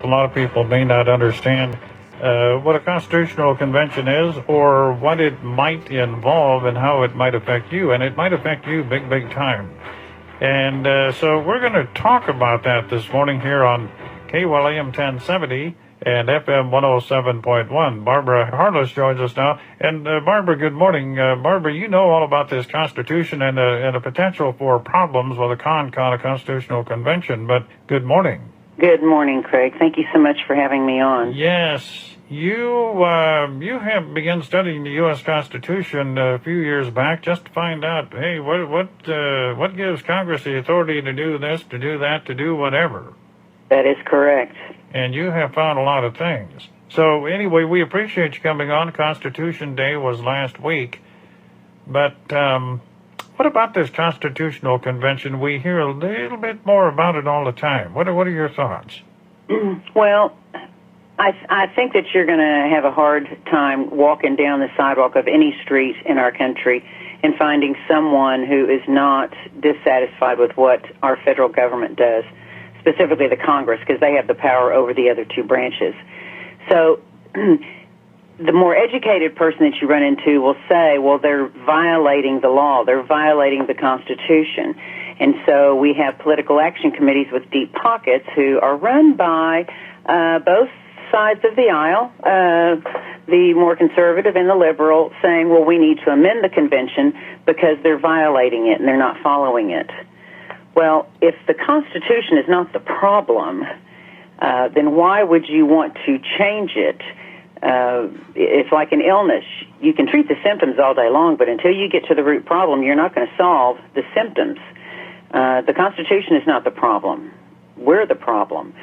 A lot of people may not understand what a constitutional convention is or what it might involve and how it might affect you. And it might affect you big, big time. And so we're going to talk about that this morning here on KWEL AM1070 and FM107.1. Barbara Harless joins us now. And Barbara, good morning. Barbara, you know all about this Constitution and the potential for problems with a constitutional convention. But good morning. Good morning, Craig. Thank you so much for having me on. Yes, you have begun studying the U.S. Constitution a few years back just to find out, hey, what gives Congress the authority to do this, to do that, to do whatever? That is correct. And you have found a lot of things. So anyway, we appreciate you coming on. Constitution Day was last week, but what about this Constitutional Convention? We hear a little bit more about it all the time. What are your thoughts? Well, I think that you're going to have a hard time walking down the sidewalk of any street in our country and finding someone who is not dissatisfied with what our federal government does, specifically the Congress, because they have the power over the other two branches. So the more educated person that you run into will say, well, they're violating the law, they're violating the Constitution. And so we have political action committees with deep pockets who are run by both sides of the aisle, the more conservative and the liberal, saying, well, we need to amend the convention because they're violating it and they're not following it. Well, if the Constitution is not the problem, then why would you want to change it? It's like an illness. You can treat the symptoms all day long, but until you get to the root problem, you're not going to solve the symptoms. The Constitution is not the problem. We're the problem.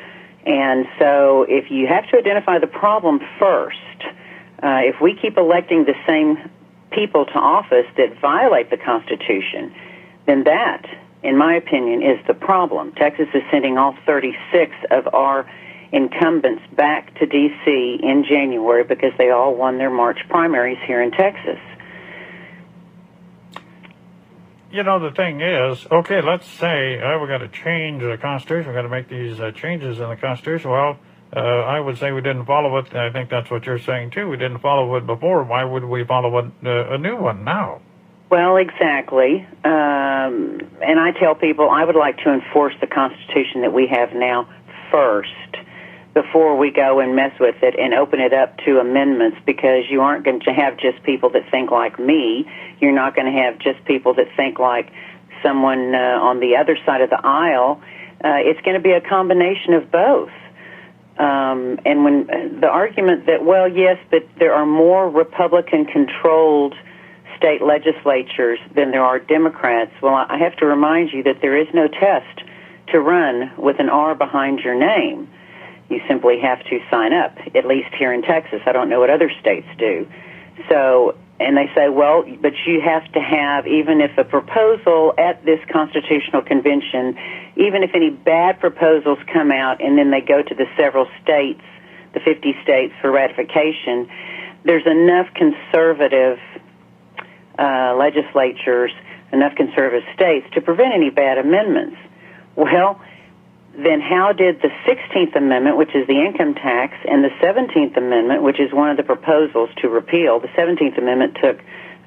And so if you have to identify the problem first, if we keep electing the same people to office that violate the Constitution, then that, in my opinion, is the problem. Texas is sending all 36 of our incumbents back to D.C. in January because they all won their March primaries here in Texas. You know, the thing is, okay, let's say we're going to change the Constitution, we're going to make these changes in the Constitution. Well, I would say we didn't follow it. I think that's what you're saying, too. We didn't follow it before. Why would we follow it, a new one now? Well, exactly. And I tell people I would like to enforce the Constitution that we have now first before we go and mess with it and open it up to amendments, because you aren't going to have just people that think like me. You're not going to have just people that think like someone on the other side of the aisle. It's going to be a combination of both. And when the argument that, well, yes, but there are more Republican-controlled state legislatures than there are Democrats, well, I have to remind you that there is no test to run with an R behind your name. You simply have to sign up, at least here in Texas. I don't know what other states do. So, and they say, well, but you have to have, even if a proposal at this constitutional convention, even if any bad proposals come out and then they go to the several states, the 50 states for ratification, there's enough conservative legislatures, enough conservative states to prevent any bad amendments. Well, then how did the 16th Amendment, which is the income tax, and the 17th Amendment, which is one of the proposals to repeal, the 17th Amendment took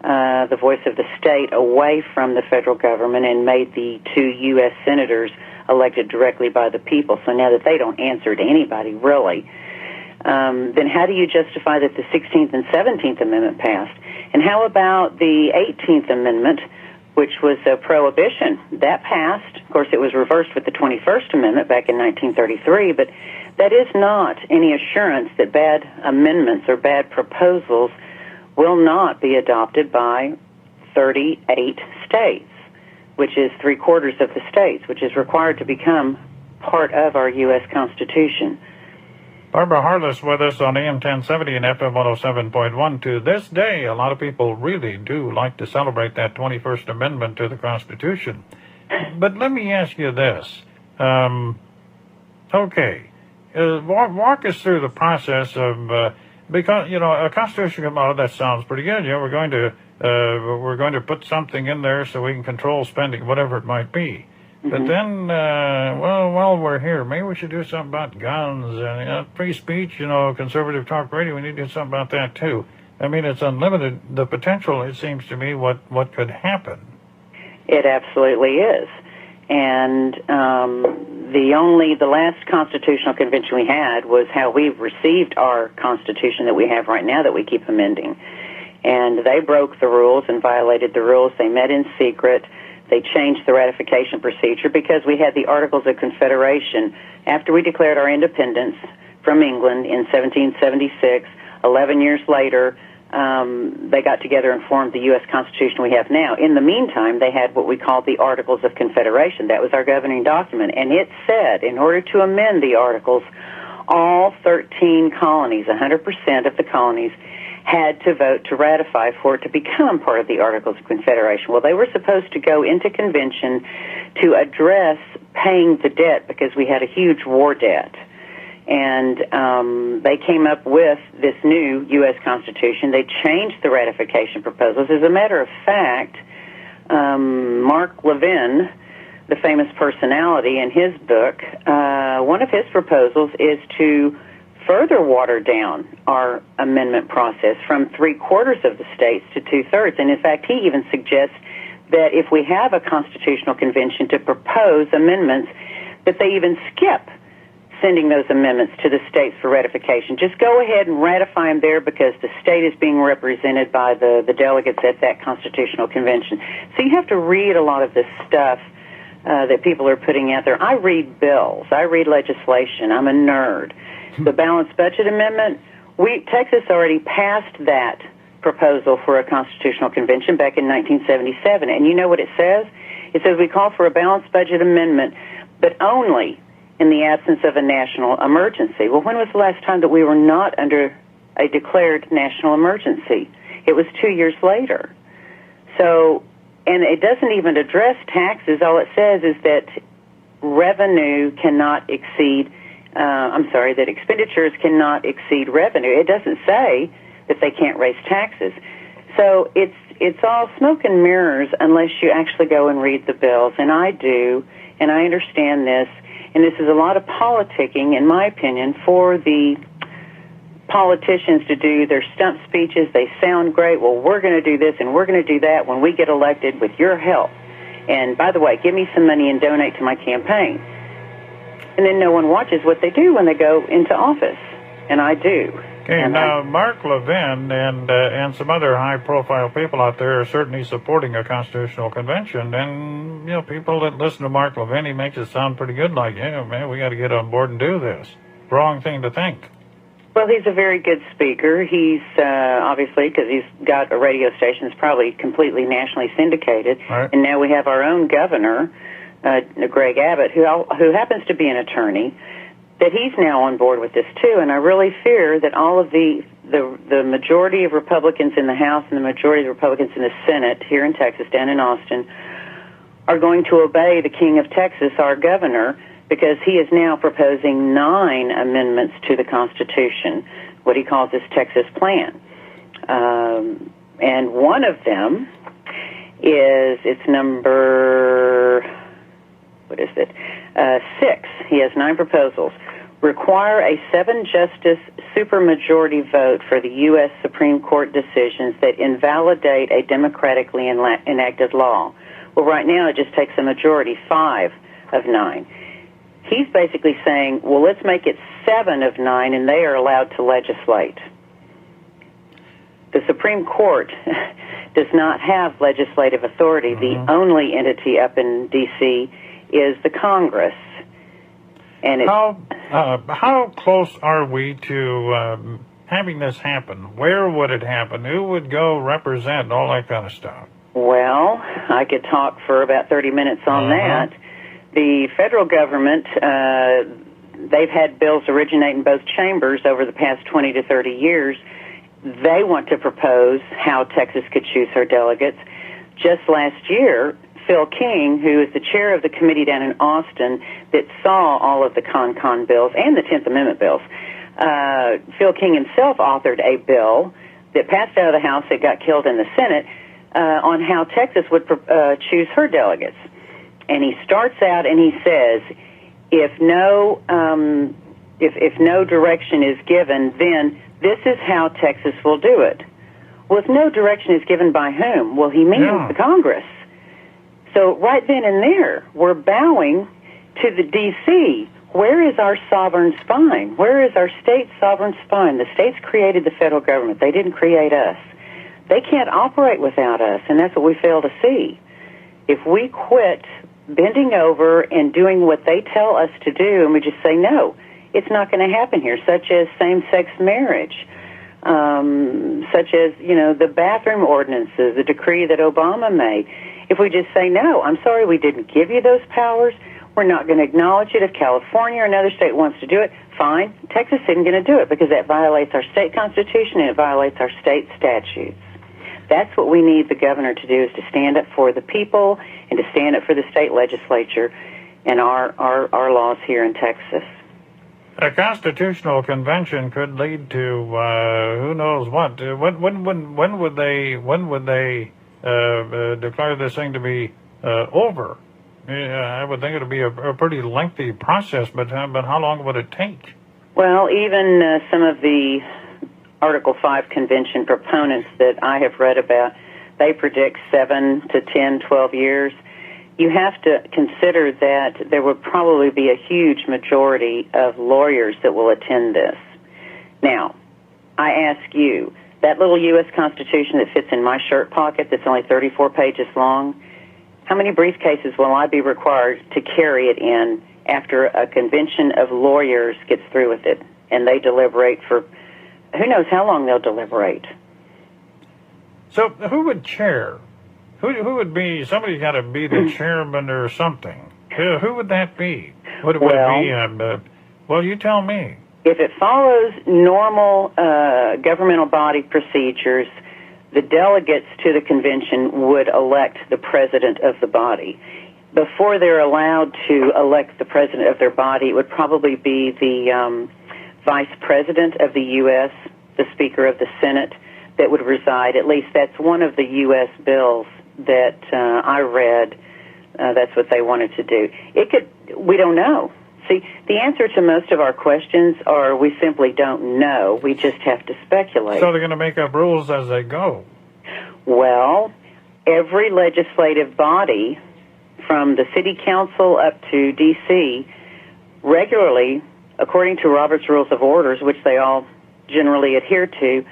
the voice of the state away from the federal government and made the two U.S. senators elected directly by the people. So now that they don't answer to anybody, really, then how do you justify that the 16th and 17th Amendment passed? And how about the 18th Amendment, which was a prohibition? That passed. Of course, it was reversed with the 21st Amendment back in 1933, but that is not any assurance that bad amendments or bad proposals will not be adopted by 38 states, which is 3/4 of the states, which is required to become part of our U.S. Constitution. Barbara Harless with us on AM1070 and FM107.1. To this day, a lot of people really do like to celebrate that 21st Amendment to the Constitution. But let me ask you this. Walk us through the process of, because, you know, a Constitution, that sounds pretty good. You know, we're going to put something in there so we can control spending, whatever it might be. But then, while we're here, maybe we should do something about guns and free speech, conservative talk radio. We need to do something about that, too. I mean, it's unlimited. The potential, it seems to me, what could happen. It absolutely is. And the last constitutional convention we had was how we've received our Constitution that we have right now that we keep amending. And they broke the rules and violated the rules. They met in secret. They changed the ratification procedure because we had the Articles of Confederation. After we declared our independence from England in 1776, 11 years later, they got together and formed the U.S. Constitution we have now. In the meantime, they had what we called the Articles of Confederation. That was our governing document. And it said, in order to amend the Articles, all 13 colonies, 100% of the colonies, had to vote to ratify for it to become part of the Articles of Confederation. Well, they were supposed to go into convention to address paying the debt because we had a huge war debt. And they came up with this new U.S. Constitution. They changed the ratification proposals. As a matter of fact, Mark Levin, the famous personality, in his book, one of his proposals is to further water down our amendment process from 3/4 of the states to 2/3. And in fact, he even suggests that if we have a constitutional convention to propose amendments, that they even skip sending those amendments to the states for ratification. Just go ahead and ratify them there because the state is being represented by the delegates at that constitutional convention. So you have to read a lot of this stuff that people are putting out there. I read bills. I read legislation. I'm a nerd. The Balanced Budget Amendment, Texas already passed that proposal for a constitutional convention back in 1977. And you know what it says? It says we call for a balanced budget amendment, but only in the absence of a national emergency. Well, when was the last time that we were not under a declared national emergency? It was 2 years later. So, and it doesn't even address taxes. All it says is that revenue cannot exceed that expenditures cannot exceed revenue. It doesn't say that they can't raise taxes. So it's all smoke and mirrors unless you actually go and read the bills. And I do, and I understand this. And this is a lot of politicking, in my opinion, for the politicians to do their stump speeches. They sound great. Well, we're going to do this and we're going to do that when we get elected with your help. And by the way, give me some money and donate to my campaign. And then no one watches what they do when they go into office. And I do. Okay, and now Mark Levin and some other high-profile people out there are certainly supporting a constitutional convention. And, people that listen to Mark Levin, he makes it sound pretty good, like, man, we got to get on board and do this. Wrong thing to think. Well, he's a very good speaker. He's, obviously, because he's got a radio station that's probably completely nationally syndicated. Right. And now we have our own governor, Greg Abbott, who happens to be an attorney, that he's now on board with this too. And I really fear that all of the majority of Republicans in the House and the majority of Republicans in the Senate here in Texas, down in Austin, are going to obey the King of Texas, our governor, because he is now proposing 9 amendments to the Constitution, what he calls his Texas plan. And one of them is, it's number, 6. He has 9 proposals. Require a 7-justice supermajority vote for the U.S. Supreme Court decisions that invalidate a democratically enacted law. Well, right now it just takes a majority, 5 of 9. He's basically saying, well, let's make it 7 of 9, and they are allowed to legislate. The Supreme Court does not have legislative authority. The only entity up in D.C. is the Congress. And how close are we to having this happen? Where would it happen? Who would go represent, all that kind of stuff? Well, I could talk for about 30 minutes on that. The federal government, they've had bills originate in both chambers over the past 20 to 30 years. They want to propose how Texas could choose her delegates. Just last year, Phil King, who is the chair of the committee down in Austin that saw all of the con bills and the 10th Amendment bills, Phil King himself authored a bill that passed out of the House that got killed in the Senate on how Texas would choose her delegates. And he starts out and he says, if no direction is given, then this is how Texas will do it. Well, if no direction is given by whom? Well, he means the Congress. So right then and there, we're bowing to the D.C. Where is our sovereign spine? Where is our state sovereign spine? The states created the federal government. They didn't create us. They can't operate without us, and that's what we fail to see. If we quit bending over and doing what they tell us to do, and we just say, no, it's not going to happen here, such as same-sex marriage, such as, the bathroom ordinances, the decree that Obama made. If we just say, no, I'm sorry, we didn't give you those powers, we're not going to acknowledge it. If California or another state wants to do it, fine. Texas isn't going to do it because that violates our state constitution and it violates our state statutes. That's what we need the governor to do, is to stand up for the people and to stand up for the state legislature and our laws here in Texas. A constitutional convention could lead to who knows what. When would they declare this thing to be over? I would think it would be a pretty lengthy process, but how long would it take? Well, even some of the Article 5 convention proponents that I have read about, they predict 7 to 10, 12 years. You have to consider that there would probably be a huge majority of lawyers that will attend this. Now, I ask you, that little U.S. Constitution that fits in my shirt pocket that's only 34 pages long, how many briefcases will I be required to carry it in after a convention of lawyers gets through with it and they deliberate for who knows how long they'll deliberate? So who would chair? Who would be? Somebody's got to be the chairman or something. Who would that be? Would it be? Well, you tell me. If it follows normal governmental body procedures, the delegates to the convention would elect the president of the body. Before they're allowed to elect the president of their body, it would probably be the vice president of the U.S., the Speaker of the Senate, that would reside. At least that's one of the U.S. bills that I read. That's what they wanted to do. We don't know. See, the answer to most of our questions are we simply don't know. We just have to speculate. So they're going to make up rules as they go. Well, every legislative body, from the city council up to D.C., regularly, according to Robert's Rules of Orders, which they all generally adhere to,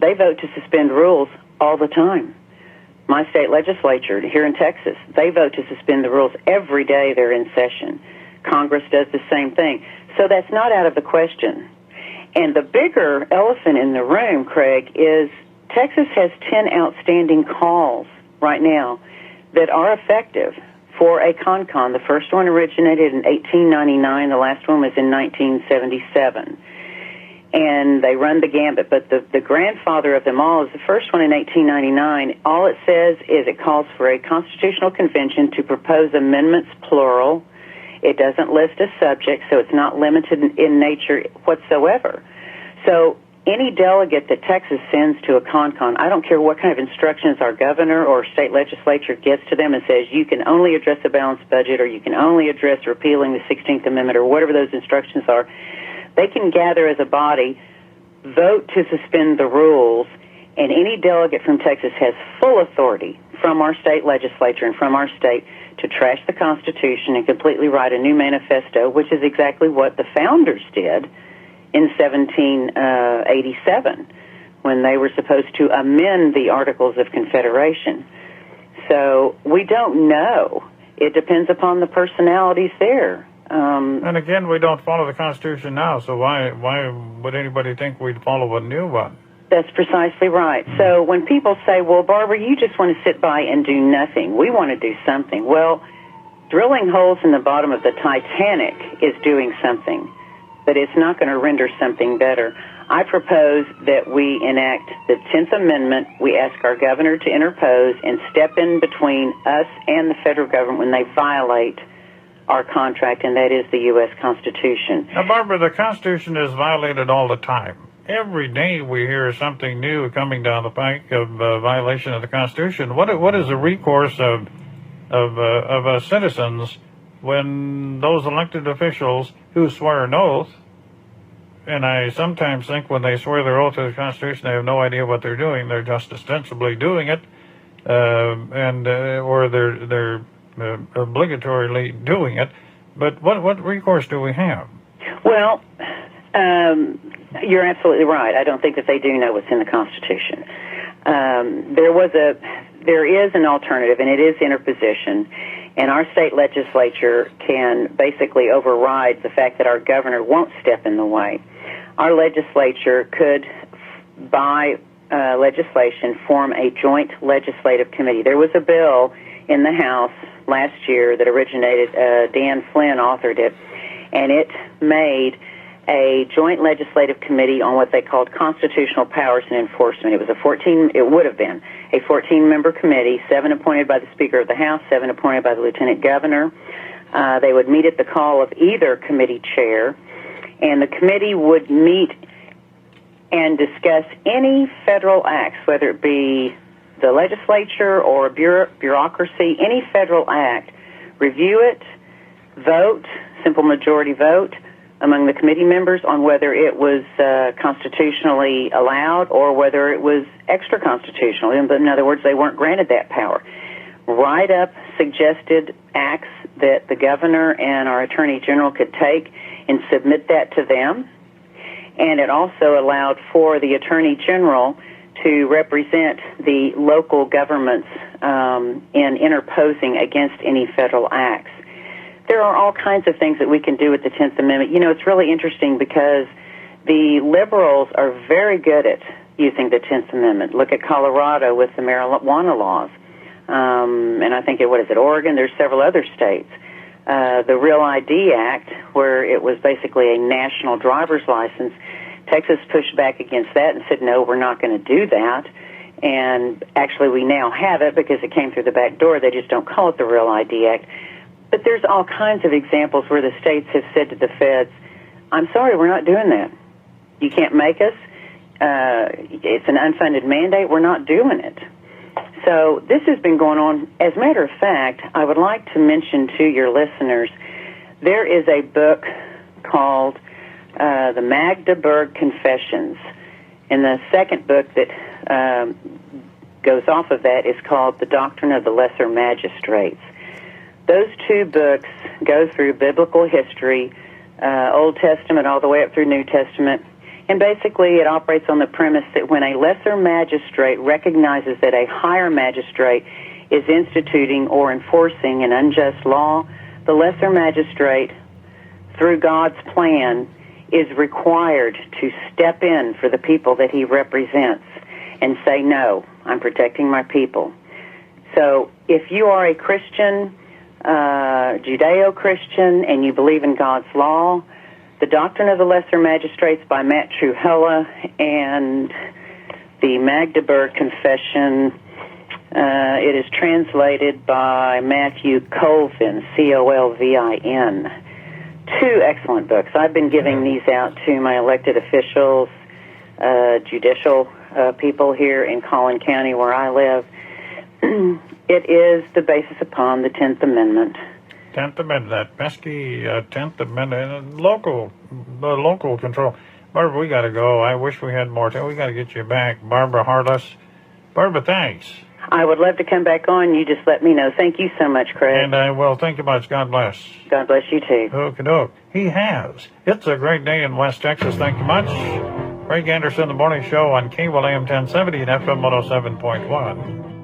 they vote to suspend rules all the time. My state legislature here in Texas, they vote to suspend the rules every day they're in session. Congress does the same thing. So that's not out of the question. And the bigger elephant in the room, Craig, is Texas has 10 outstanding calls right now that are effective for a con-con. The first one originated in 1899. The last one was in 1977. And they run the gambit. But the grandfather of them all is the first one in 1899. All it says is it calls for a constitutional convention to propose amendments, plural. It doesn't list a subject, so it's not limited in nature whatsoever. So any delegate that Texas sends to a con-con, I don't care what kind of instructions our governor or state legislature gets to them and says you can only address a balanced budget or you can only address repealing the 16th Amendment or whatever those instructions are, they can gather as a body, vote to suspend the rules, and any delegate from Texas has full authority from our state legislature and from our state to trash the Constitution and completely write a new manifesto, which is exactly what the founders did in 1787 when they were supposed to amend the Articles of Confederation. So we don't know. It depends upon the personalities there. And again, we don't follow the Constitution now, so why would anybody think we'd follow a new one? That's precisely right. So when people say, well, Barbara, you just want to sit by and do nothing. We want to do something. Well, drilling holes in the bottom of the Titanic is doing something, but it's not going to render something better. I propose that we enact the 10th Amendment. We ask our governor to interpose and step in between us and the federal government when they violate our contract, and that is the U.S. Constitution. Now, Barbara, the Constitution is violated all the time. Every day we hear something new coming down the pike of violation of the Constitution. What is the recourse of of citizens when those elected officials who swear an oath, and I sometimes think when they swear their oath to the Constitution, they have no idea what they're doing. They're just ostensibly doing it, or they're obligatorily doing it. But what recourse do we have? Well, you're absolutely right. I don't think that they do know what's in the Constitution. There is an alternative, and it is interposition. And our state legislature can basically override the fact that our governor won't step in the way. Our legislature could, by legislation, form a joint legislative committee. There was a bill in the House last year that originated, Dan Flynn authored it, and it made a joint legislative committee on what they called constitutional powers and enforcement. It would have been a 14-member committee, 7 appointed by the Speaker of the House, 7 appointed by the Lieutenant Governor. They would meet at the call of either committee chair, and the committee would meet and discuss any federal acts, whether it be the legislature or bureaucracy, any federal act, review it, vote, simple majority vote, among the committee members on whether it was constitutionally allowed or whether it was extra-constitutional. In other words, they weren't granted that power. Write up suggested acts that the governor and our attorney general could take and submit that to them. And it also allowed for the attorney general to represent the local governments in interposing against any federal acts. There are all kinds of things that we can do with the 10th Amendment. You know, it's really interesting because the liberals are very good at using the 10th Amendment. Look at Colorado with the marijuana laws. And I think, Oregon? There's several other states. The Real ID Act, where it was basically a national driver's license, Texas pushed back against that and said, no, we're not going to do that. And actually, we now have it because it came through the back door. They just don't call it the Real ID Act. But there's all kinds of examples where the states have said to the feds, I'm sorry, we're not doing that. You can't make us. It's an unfunded mandate. We're not doing it. So this has been going on. As a matter of fact, I would like to mention to your listeners, there is a book called The Magdeburg Confessions. And the second book that goes off of that is called The Doctrine of the Lesser Magistrates. Those two books go through biblical history, Old Testament all the way up through New Testament, and basically it operates on the premise that when a lesser magistrate recognizes that a higher magistrate is instituting or enforcing an unjust law, the lesser magistrate, through God's plan, is required to step in for the people that he represents and say, no, I'm protecting my people. So if you are a Christian, Judeo-Christian, and you believe in God's law, The Doctrine of the Lesser Magistrates by Matt Trewhella and the Magdeburg Confession, it is translated by Matthew Colvin, Colvin. Two excellent books. I've been giving these out to my elected officials, judicial people here in Collin County where I live. It is the basis upon the 10th Amendment. 10th Amendment, that pesky 10th Amendment, local control. Barbara, we got to go. I wish we had more time. We got to get you back. Barbara Harless. Barbara, thanks. I would love to come back on. You just let me know. Thank you so much, Craig. And I will. Thank you much. God bless. God bless you, too. Okie-doke. He has. It's a great day in West Texas. Thank you much. Craig Anderson, The Morning Show on KWEL AM1070 and FM107.1.